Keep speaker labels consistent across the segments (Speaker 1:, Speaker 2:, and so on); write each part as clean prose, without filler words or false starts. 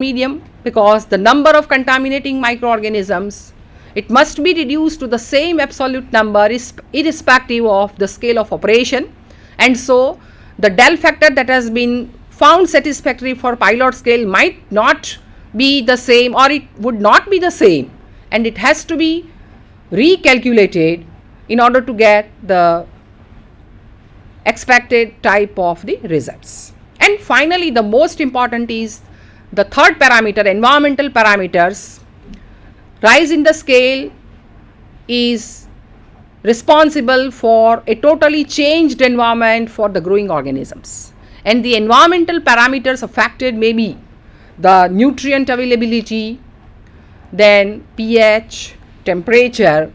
Speaker 1: medium, because the number of contaminating microorganisms, it must be reduced to the same absolute number irrespective of the scale of operation, and so the del factor that has been found satisfactory for pilot scale might not be the same, or it would not be the same, and it has to be recalculated in order to get the expected type of the results. And finally, the most important is the third parameter, environmental parameters. Rise in the scale is responsible for a totally changed environment for the growing organisms, and the environmental parameters affected may be the nutrient availability, then pH, temperature,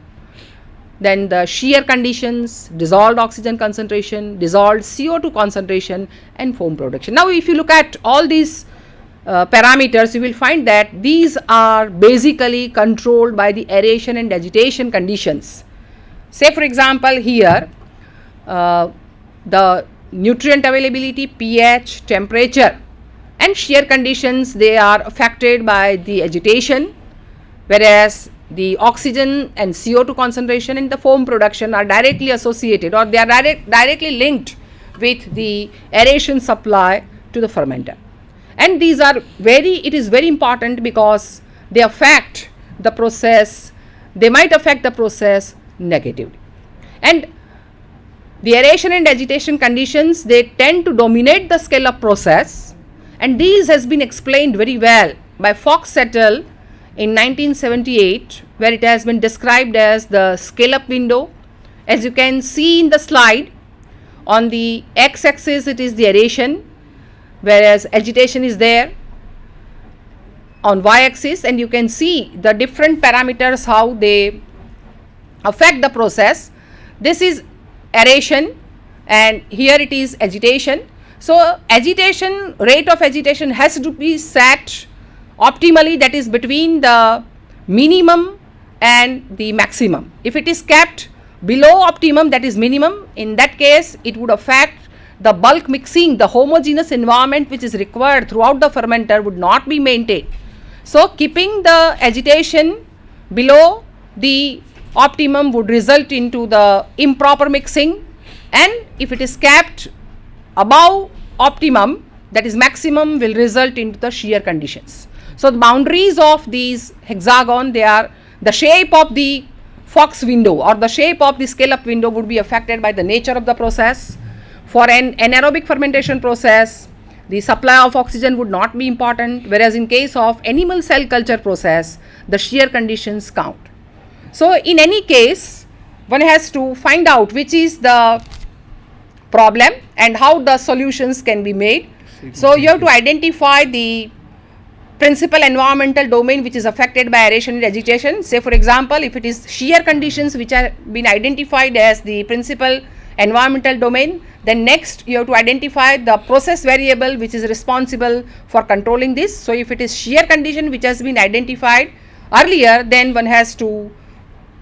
Speaker 1: then the shear conditions, dissolved oxygen concentration, dissolved CO2 concentration, and foam production. Now, if you look at all these parameters, you will find that these are basically controlled by the aeration and agitation conditions. Say for example, here the nutrient availability, pH, temperature, and shear conditions, they are affected by the agitation, whereas the oxygen and CO2 concentration and the foam production are directly associated, or they are directly linked with the aeration supply to the fermenter. And these are it is very important because they affect the process, they might affect the process negatively. And the aeration and agitation conditions, they tend to dominate the scale up process, and these has been explained very well by Fox et al. In 1978, where it has been described as the scale up window. As you can see in the slide, on the x axis it is the aeration, whereas agitation is there on y axis, and you can see the different parameters how they affect the process. This is aeration and here it is agitation. So agitation, rate of agitation has to be set optimally, that is between the minimum and the maximum. If it is kept below optimum, that is minimum, in that case it would affect the bulk mixing, the homogeneous environment which is required throughout the fermenter would not be maintained. So keeping the agitation below the optimum would result into the improper mixing, and if it is kept above optimum, that is maximum, will result into the shear conditions. So the boundaries of these hexagon, they are the shape of the Fox window or the shape of the scale up window would be affected by the nature of the process. For an anaerobic fermentation process, the supply of oxygen would not be important, whereas in case of animal cell culture process, the shear conditions count. So in any case, one has to find out which is the problem and how the solutions can be made. So you have to identify the principal environmental domain which is affected by aeration and agitation. Say for example, if it is shear conditions which are been identified as the principal environmental domain, then next you have to identify the process variable which is responsible for controlling this. So if it is shear condition which has been identified earlier, then one has to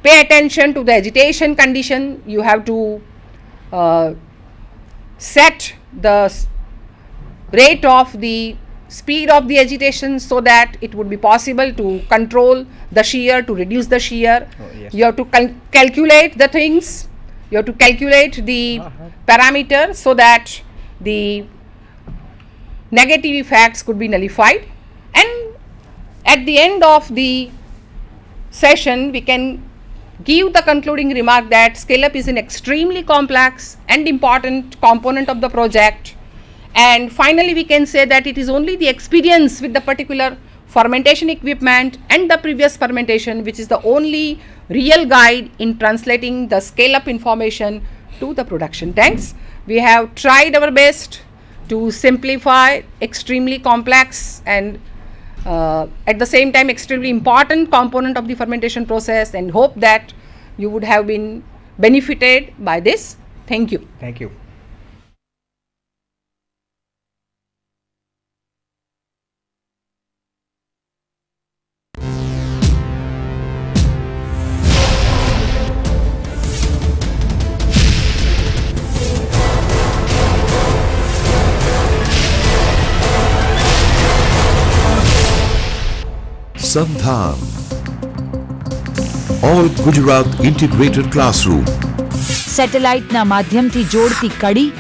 Speaker 1: pay attention to the agitation condition. You have to set the rate of the speed of the agitation so that it would be possible to control the shear, to reduce the shear. You have to calculate the things, you have to calculate the parameter so that the negative effects could be nullified, and at the end of the session we can give the concluding remark that scale up is an extremely complex and important component of the project. And finally we can say that it is only the experience with the particular fermentation equipment and the previous fermentation which is the only real guide in translating the scale up information to the production tanks. We have tried our best to simplify extremely complex and at the same time extremely important component of the fermentation process, and hope that you would have been benefited by this. Thank you.
Speaker 2: Thank you. SANDHAN. All Gujarat Integrated Classroom.
Speaker 3: સેટેલાઇટના માધ્યમથી જોડતી કડી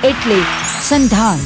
Speaker 3: એટલે સંધાન.